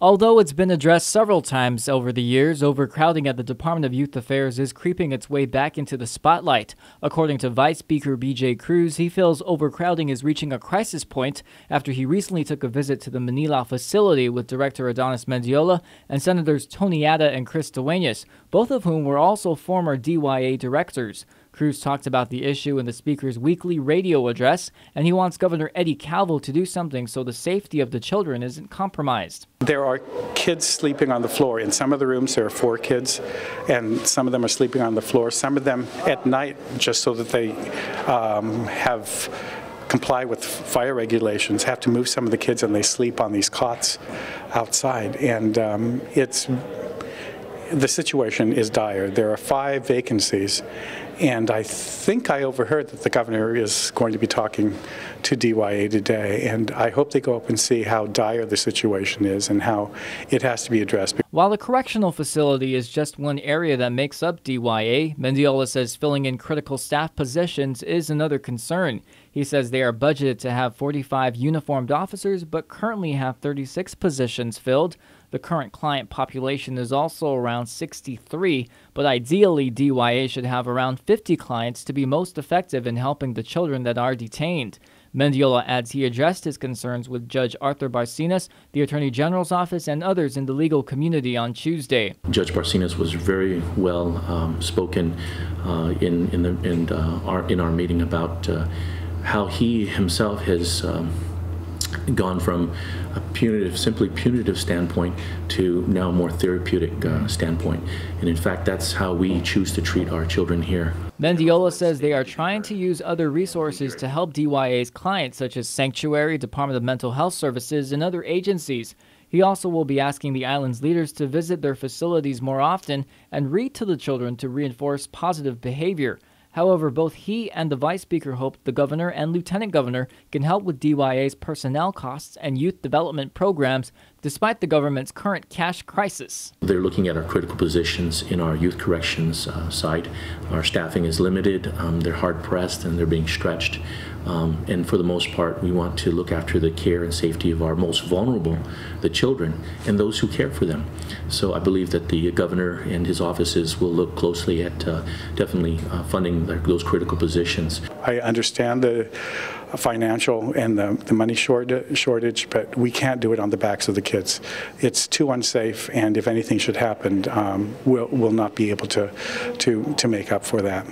Although it's been addressed several times over the years, overcrowding at the Department of Youth Affairs is creeping its way back into the spotlight. According to Vice Speaker B.J. Cruz, he feels overcrowding is reaching a crisis point after he recently took a visit to the Manila facility with Director Adonis Mendiola and Senators Tony Yata and Chris Duenas, both of whom were also former DYA directors. Cruz talked about the issue in the Speaker's weekly radio address, and he wants Governor Eddie Calvo to do something so the safety of the children isn't compromised. There are kids sleeping on the floor. In some of the rooms there are 4 kids, and some of them are sleeping on the floor. Some of them at night, just so that they comply with fire regulations, have to move some of the kids, and they sleep on these cots outside. And the situation is dire. There are 5 vacancies, and I think I overheard that the governor is going to be talking to DYA today, and I hope they go up and see how dire the situation is and how it has to be addressed. While the correctional facility is just one area that makes up DYA, Mendiola says filling in critical staff positions is another concern. He says they are budgeted to have 45 uniformed officers, but currently have 36 positions filled. The current client population is also around 63, but ideally DYA should have around 50 clients to be most effective in helping the children that are detained. Mendiola adds he addressed his concerns with Judge Arthur Barcinas, the Attorney General's office, and others in the legal community on Tuesday. Judge Barcinas was very well spoken in our meeting about how he himself has gone from a simply punitive standpoint to now more therapeutic standpoint. And in fact, that's how we choose to treat our children here. Mendiola says they are trying to use other resources to help DYA's clients, such as Sanctuary, Department of Mental Health Services, and other agencies. He also will be asking the island's leaders to visit their facilities more often and read to the children to reinforce positive behavior. However, both he and the Vice Speaker hope the Governor and Lieutenant Governor can help with DYA's personnel costs and youth development programs, despite the government's current cash crisis. They're looking at our critical positions in our youth corrections side. Our staffing is limited, they're hard-pressed, and they're being stretched. And for the most part, we want to look after the care and safety of our most vulnerable, the children, and those who care for them. So I believe that the Governor and his offices will look closely at definitely funding those critical positions. I understand the financial and the money shortage, but we can't do it on the backs of the kids. It's too unsafe, and if anything should happen, we'll not be able to make up for that.